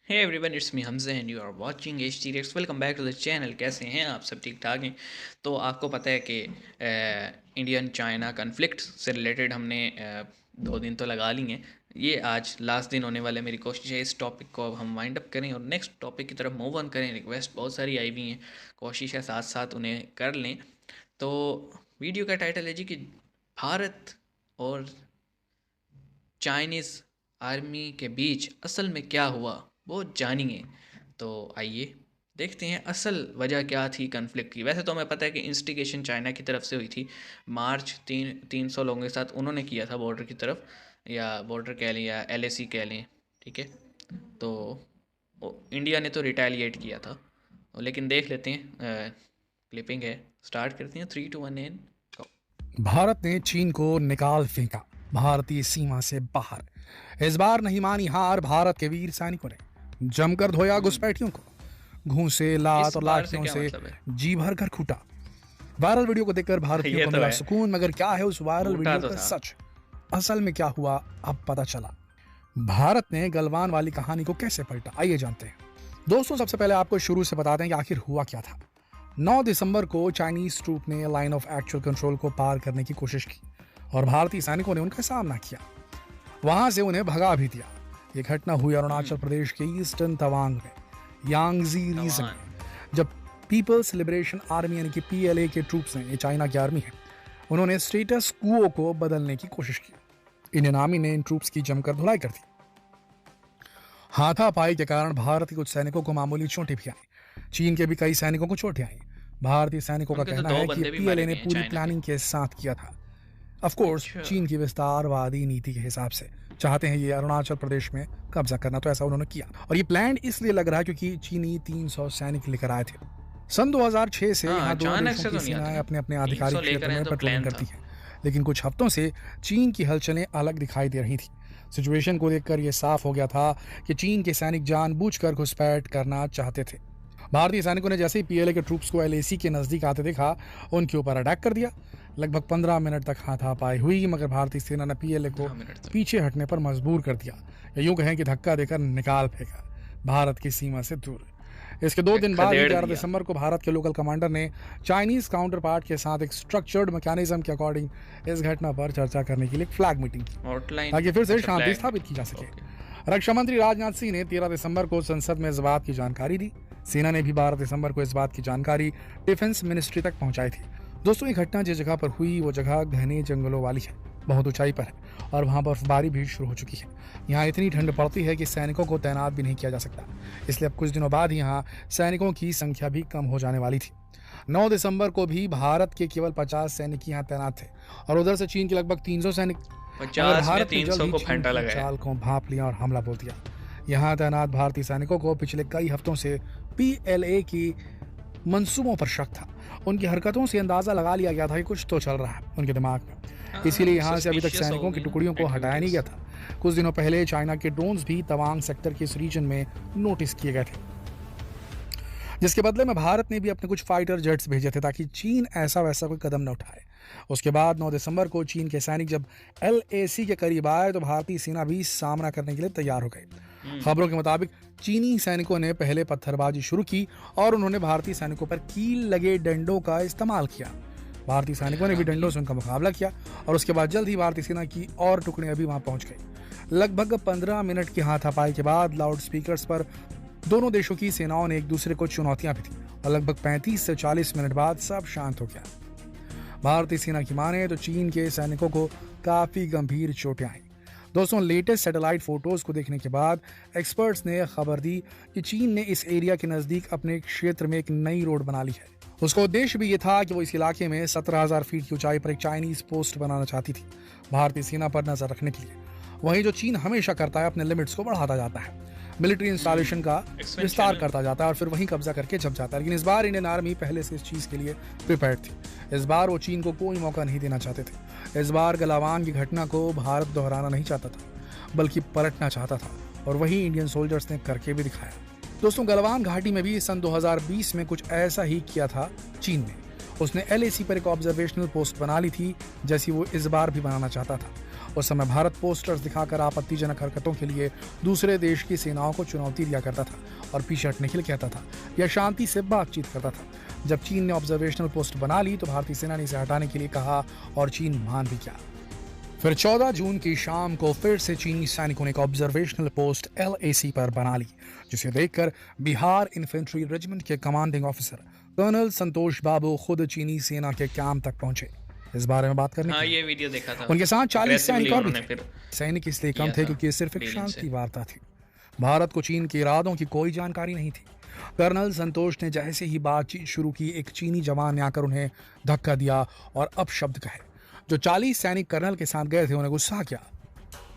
Hey everyone, it's me Hamza and you are watching H T reacts. Welcome back to the channel. कैसे हैं आप सब? ठीक ठाक हैं? तो आपको पता है कि इंडियन चाइना कन्फ्लिक्ट से रिलेटेड हमने 2 दिन तो लगा ली हैं। ये आज लास्ट दिन होने वाला है। मेरी कोशिश है इस टॉपिक को अब हम वाइंड अप करें और नेक्स्ट टॉपिक की तरफ मूव ऑन करें। रिक्वेस्ट बहुत सारी आई हुई हैं, कोशिश है साथ साथ उन्हें कर लें। तो वीडियो का टाइटल है जी कि भारत और चाइनीज़ आर्मी के बीच असल में क्या हुआ वो जानिए। तो आइए देखते हैं असल वजह क्या थी कन्फ्लिक्ट की। वैसे तो हमें पता है कि इंस्टिगेशन चाइना की तरफ से हुई थी। मार्च 300 लोगों के साथ उन्होंने किया था बॉर्डर की तरफ, या बॉर्डर कह लें या LAC कह लें, ठीक है। तो इंडिया ने तो रिटेलिएट किया था। लेकिन देख लेते हैं, क्लिपिंग है, स्टार्ट करते हैं। 3 2 1 एन। भारत ने चीन को निकाल फेंका भारतीय सीमा से बाहर। इस बार नहीं मानी हार भारत के वीर सैनिकों ने। जमकर धोया घुसपैठियों को, घूंसे लात इस और बार से लाठियों क्या से मतलब है? जी भर कर खूटा। वायरल वीडियो को देखकर भारतीयों ये को तो मिला है, सुकून, मगर क्या है उस वायरल टूटा वीडियो तो का था। सच? असल में क्या हुआ अब पता चला। भारत ने गलवान वाली कहानी को कैसे पलटा, आइए जानते हैं। दोस्तों, सबसे पहले आपको शुरू से बता दें कि आखिर हुआ क्या था। 9 दिसंबर को चाइनीज ट्रूप ने लाइन ऑफ एक्चुअल कंट्रोल को पार करने की कोशिश की और भारतीय सैनिकों ने उनका सामना किया, वहां से उन्हें भगा भी दिया। ये घटना हुई अरुणाचल प्रदेश के ईस्टर्न तवांग में, यांगजी रीजन में, जब पीपल्स लिबरेशन आर्मी यानी कि PLA के ट्रूप्स ने, ये चाइना की आर्मी है, उन्होंने स्टेटस क्वो को बदलने की कोशिश की। इंडियन आर्मी ने इन ट्रूप्स की जमकर धुलाई कर दी। हाथापाई के कारण भारत के कुछ सैनिकों को मामूली चोटें भी आई, चीन के भी कई सैनिकों को चोटें आई। भारतीय सैनिकों का उनके तो कहना 2 है कि बंदे भी मारे PLA ने गए हैं पूरी चाइना के। प्लानिंग के साथ किया था। ऑफ कोर्स अच्छा। चीन की विस्तारवादी नीति के हिसाब से चाहते हैं ये अरुणाचल प्रदेश में कब्जा करना, तो ऐसा उन्होंने किया। और ये प्लान इसलिए लग रहा है क्योंकि चीनी 300 सैनिक लेकर आए थे। सन 2006 से हाँ, यहाँ दोनों अचानक देशों से की तो नहीं आते सेनाएं ना। अपने अपने 300 आधिकारिक लेकर क्षेत्र आए में तो पेट्रोलिंग प्लान करती था। हैं, लेकिन कुछ हफ्तों से चीन की हलचलें अलग दिखाई दे रही थी। सिचुएशन को देखकर यह साफ हो गया था कि चीन के सैनिक जानबूझकर घुसपैठ करना चाहते थे। भारतीय सैनिकों ने जैसे ही PLA के ट्रूप्स को LAC के नजदीक आते देखा, उनके ऊपर अटैक कर दिया। लगभग 15 मिनट तक हाथापाई हुई, मगर भारतीय सेना ने PLA को 15 मिनट तक। पीछे हटने पर मजबूर कर दिया, या यूं कहें कि धक्का देकर निकाल फेंका भारत की सीमा से दूर। इसके 2 दिन बाद, खदेड़ 11 दिया। दिसंबर को, भारत के लोकल कमांडर ने चाइनीज काउंटर पार्ट के साथ एक स्ट्रक्चर्ड मैकेनिज्म के अकॉर्डिंग इस घटना पर चर्चा करने के लिए फ्लैग मीटिंग की, आउटलाइन, ताकि फिर से अच्छा, शांति फ्लैग। स्थापित की जा सके। ओके। रक्षा मंत्री राजनाथ सिंह ने 13 दिसंबर को संसद में इस बात की जानकारी दी। सेना ने भी 12 दिसंबर को इस बात की जानकारी डिफेंस मिनिस्ट्री तक पहुंचाई थी। दोस्तों, ये घटना जिस जगह पर हुई वो जगह घने जंगलों वाली है, बहुत ऊंचाई पर है और वहां बर्फबारी भी शुरू हो चुकी है। यहाँ इतनी ठंड पड़ती है कि सैनिकों को तैनात भी नहीं किया जा सकता, इसलिए अब कुछ दिनों बाद यहाँ सैनिकों की संख्या भी कम हो जाने वाली थी। 9 दिसंबर को भी भारत के केवल 50 सैनिक यहाँ तैनात थे और उधर से चीन के लगभग 300 सैनिक। 50 में भारत ने 300 जल्द ही को चीन फेंटा की लगाया। चाल को भांप लिया और हमला बोल दिया। यहाँ तैनात भारतीय सैनिकों को पिछले कई हफ्तों से PLA की मंसूबों पर शक था। उनकी हरकतों से अंदाजा लगा लिया गया था कि कुछ तो चल रहा है उनके दिमाग में, इसीलिए यहाँ से अभी तक suspicious हो सैनिकों की गई टुकड़ियों को हटाया नहीं गया था। कुछ दिनों पहले चाइना के ड्रोन्स भी तवांग सेक्टर के इस रीजन में नोटिस किए गए थे, जिसके बदले में भारत ने भी अपने कुछ फाइटर जेट्स भेजे थे ताकि चीन ऐसा वैसा कोई कदम न उठाए। उसके बाद 9 दिसंबर को चीन के सैनिक जब LAC के करीब आए तो भारतीय सेना भी सामना करने के लिए तैयार हो गई। खबरों के मुताबिक चीनी सैनिकों ने पहले पत्थरबाजी शुरू की और उन्होंने भारतीय सैनिकों पर कील लगे डंडों का इस्तेमाल किया। भारतीय सैनिकों ने भी डंडों से उनका मुकाबला किया और उसके बाद जल्द ही भारतीय सेना की और टुकड़ियां भी वहां पहुंच गई। लगभग 15 मिनट की हाथापाई के बाद लाउड स्पीकर्स पर दोनों देशों की सेनाओं ने एक दूसरे को चुनौतियां भी दी और लगभग 35 से 40 मिनट बाद सब शांत हो गया। भारतीय सेना की माने तो चीन के सैनिकों को काफी गंभीर चोटें आई। दोस्तों, लेटेस्ट सैटेलाइट फोटोज को देखने के बाद एक्सपर्ट्स ने खबर दी कि चीन ने इस एरिया के नजदीक अपने क्षेत्र में एक नई रोड बना ली है। उसका उद्देश्य भी ये था कि वो इस इलाके में 17,000 फीट की ऊंचाई पर एक चाइनीज पोस्ट बनाना चाहती थी, भारतीय सेना पर नजर रखने के लिए। वहीं जो चीन हमेशा करता है, अपने लिमिट्स को बढ़ाता जाता है, मिलिट्री इंस्टॉलेशन का विस्तार करता जाता है और फिर वहीं कब्जा करके जम जाता है। लेकिन इस बार इंडियन आर्मी पहले से इस चीज के लिए प्रिपेयर्ड थी। इस बार वो चीन को कोई मौका नहीं देना चाहते थे। इस बार गलवान की घटना को भारत दोहराना नहीं चाहता था, बल्कि पलटना चाहता था, और वही इंडियन सोल्जर्स ने करके भी दिखाया। दोस्तों, गलवान घाटी में भी सन 2020 में कुछ ऐसा ही किया था चीन ने। उसने LAC पर एक ऑब्जर्वेशनल पोस्ट बना ली थी, जैसी वो इस बार भी बनाना चाहता था। उस समय भारत पोस्टर्स दिखाकर आपत्तिजनक हरकतों के लिए दूसरे देश की सेनाओं को चुनौती दिया करता था और पीछे हटने के लिए कहता था या शांति से बातचीत करता था। जब चीन ने ऑब्जर्वेशनल पोस्ट बना ली तो भारतीय सेना ने इसे हटाने के लिए कहा और चीन मान भी गया। फिर 14 जून की शाम को फिर से चीनी सैनिकों ने एक ऑब्जर्वेशनल पोस्ट LAC पर बना ली, जिसे देखकर बिहार इन्फेंट्री रेजिमेंट के कमांडिंग ऑफिसर कर्नल संतोष बाबू खुद चीनी सेना के कैंप तक पहुंचे इस बारे में बात करने हाँ, के लिए। ये वीडियो देखा था। उनके साथ 40 सैनिक और भी उन्होंने थे। फिर सैनिक इसलिए कम किया थे था क्योंकि ये सिर्फ एक feeling से। शांति वार्ता थी। भारत को चीन के इरादों की कोई जानकारी नहीं थी। कर्नल संतोष ने जैसे ही बातचीत शुरू की, एक चीनी जवान ने आकर उन्हें धक्का दिया और अपशब्द कहे। जो 40 सैनिक कर्नल के साथ गए थे उन्हें गुस्सा किया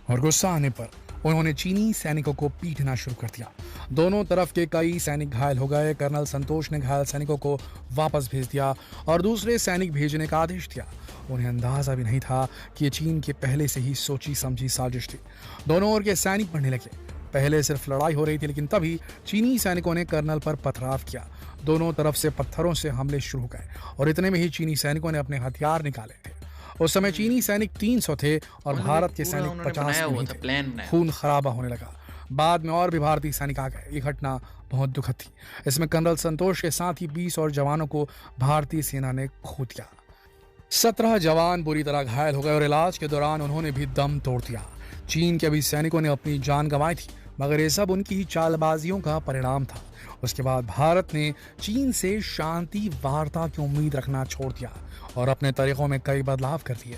और गुस्सा आने पर उन्होंने चीनी सैनिकों को पीटना शुरू कर दिया। दोनों तरफ के कई सैनिक घायल हो गए। कर्नल संतोष ने घायल सैनिकों को वापस भेज दिया और दूसरे सैनिक भेजने का आदेश दिया। उन्हें अंदाजा भी नहीं था कि ये चीन के पहले से ही सोची समझी साजिश थी। दोनों ओर के सैनिक बढ़ने लगे। पहले सिर्फ लड़ाई हो रही थी, लेकिन तभी चीनी सैनिकों ने कर्नल पर पथराव किया। दोनों तरफ से पत्थरों से हमले शुरू हो गए और इतने में ही चीनी सैनिकों ने अपने हथियार निकाले थे। उस समय चीनी सैनिक 300 थे और भारत के सैनिक 50 भी नहीं थे। खून खराबा होने लगा। बाद में और भी भारतीय सैनिक आ गए। ये घटना बहुत दुखद थी। इसमें कर्नल संतोष के साथ ही 20 और जवानों को भारतीय सेना ने खो दिया। 17 जवान बुरी तरह घायल हो गए और इलाज के दौरान उन्होंने भी दम तोड़ दिया। चीन के भी सैनिकों ने अपनी जान गंवाई थी, मगर ये सब उनकी ही चालबाजियों का परिणाम था। उसके बाद भारत ने चीन से शांति वार्ता की उम्मीद रखना छोड़ दिया और अपने तरीकों में कई बदलाव कर दिए।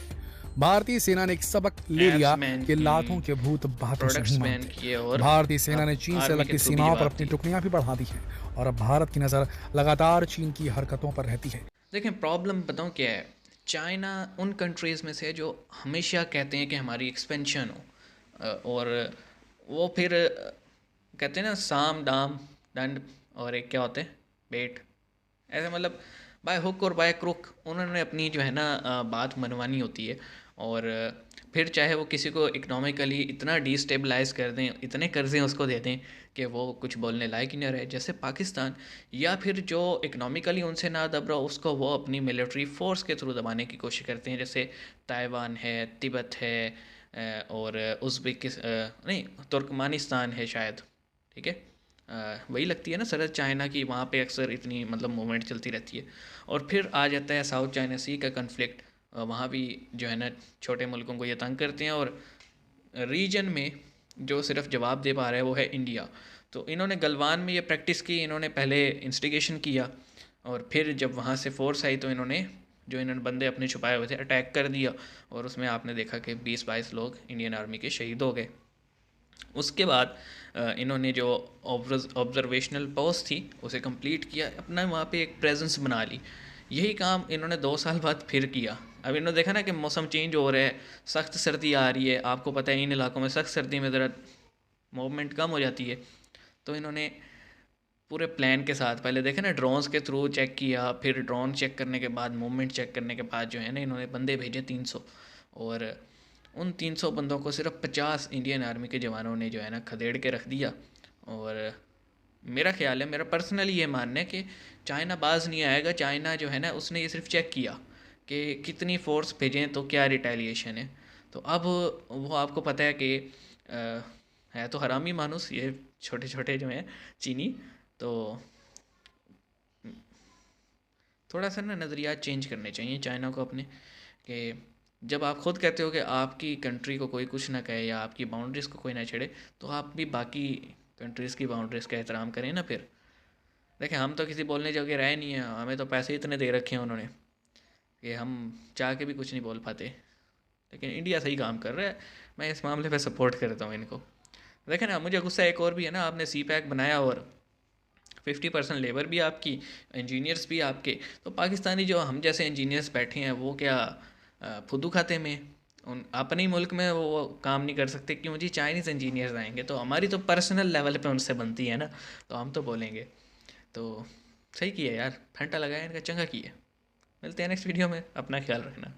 भारतीय सेना ने एक सबक ले लिया कि लातों के भूत बातों से नहीं मानते। भारतीय सेना ने चीन से लगती सीमाओं पर अपनी टुकड़ियां भी बढ़ा दी हैं और अब भारत की नजर लगातार चीन की हरकतों पर रहती है। देखें, प्रॉब्लम बताऊं क्या है। चाइना उन कंट्रीज़ में से है जो हमेशा कहते हैं कि हमारी एक्सपेंशन हो, और वो फिर कहते हैं ना साम दाम दंड और एक क्या होते हैं बेट, ऐसे मतलब बाय हुक और बाय क्रुक उन्होंने अपनी जो है ना बात मनवानी होती है। और फिर चाहे वो किसी को इकोनॉमिकली इतना डिस्टेबलाइज कर दें, इतने कर्जे उसको दे दें कि वो कुछ बोलने लायक ही नहीं रहे, जैसे पाकिस्तान, या फिर जो इकोनॉमिकली उनसे ना दब रहा उसको वो अपनी मिलिट्री फोर्स के थ्रू दबाने की कोशिश करते हैं, जैसे ताइवान है, तिब्बत है, और नहीं तुर्कमानिस्तान है शायद, ठीक है, वही लगती है ना सरहद चाइना की, वहाँ पे अक्सर इतनी मतलब मूवमेंट चलती रहती है। और फिर आ जाता है साउथ चाइना सी का कन्फ्लिक्ट, वहाँ भी जो है ना छोटे मुल्कों को ये तंग करते हैं, और रीजन में जो सिर्फ जवाब दे पा रहा है वो है इंडिया। तो इन्होंने गलवान में ये प्रैक्टिस की, इन्होंने पहले इंस्टिगेशन किया और फिर जब वहाँ से फोर्स आई तो इन्होंने बंदे अपने छुपाए हुए थे अटैक कर दिया, और उसमें आपने देखा कि 20-22 लोग इंडियन आर्मी के शहीद हो गए। उसके बाद इन्होंने जो ऑब्जर्वेशनल पोस्ट थी उसे कंप्लीट किया, अपना वहाँ पे एक प्रेजेंस बना ली। यही काम इन्होंने 2 साल बाद फिर किया। अब इन्होंने देखा ना कि मौसम चेंज हो रहा है, सख्त सर्दी आ रही है, आपको पता है इन इलाकों में सख्त सर्दी में ज़रा मूवमेंट कम हो जाती है। तो इन्होंने पूरे प्लान के साथ पहले देखे ना ड्रोन्स के थ्रू चेक किया, फिर ड्रोन चेक करने के बाद मूवमेंट चेक करने के बाद जो है ना इन्होंने बंदे भेजे 300, और उन 300 बंदों को सिर्फ 50 इंडियन आर्मी के जवानों ने जो है ना खदेड़ के रख दिया। और मेरा ख्याल है, मेरा पर्सनली ये मानना है कि चाइना बाज नहीं आएगा। चाइना जो है ना उसने ये सिर्फ चेक किया कि कितनी फोर्स भेजें तो क्या रिटेलिएशन है। तो अब वो आपको पता है कि है तो हरामी मानुस ये छोटे छोटे जो हैं चीनी, तो थोड़ा सा ना नज़रिया चेंज करने चाहिए चाइना को अपने, कि जब आप खुद कहते हो कि आपकी कंट्री को कोई कुछ ना कहे या आपकी बाउंड्रीज़ को कोई ना छेड़े, तो आप भी बाकी कंट्रीज़ की बाउंड्रीज़ का एहतराम करें ना। फिर देखें, हम तो किसी बोलने जगह रहे नहीं हैं, हमें तो पैसे इतने दे रखे हैं उन्होंने कि हम चाह के भी कुछ नहीं बोल पाते। लेकिन इंडिया सही काम कर रहा है, मैं इस मामले पे सपोर्ट करता हूँ इनको। देखें ना, मुझे गुस्सा एक और भी है ना, आपने CPEC बनाया और 50% लेबर भी आपकी, इंजीनियर्स भी आपके, तो पाकिस्तानी जो हम जैसे इंजीनियर्स बैठे हैं वो क्या फुद्दू खाते में उन अपने ही मुल्क में वो काम नहीं कर सकते? क्यों जी, चाइनीज़ इंजीनियर्स आएंगे तो हमारी तो पर्सनल लेवल पे उनसे बनती है ना, तो हम तो बोलेंगे। तो सही किया यार, फंटा लगाया इनका, चंगा किया। मिलते हैं नेक्स्ट वीडियो में, अपना ख्याल रखना।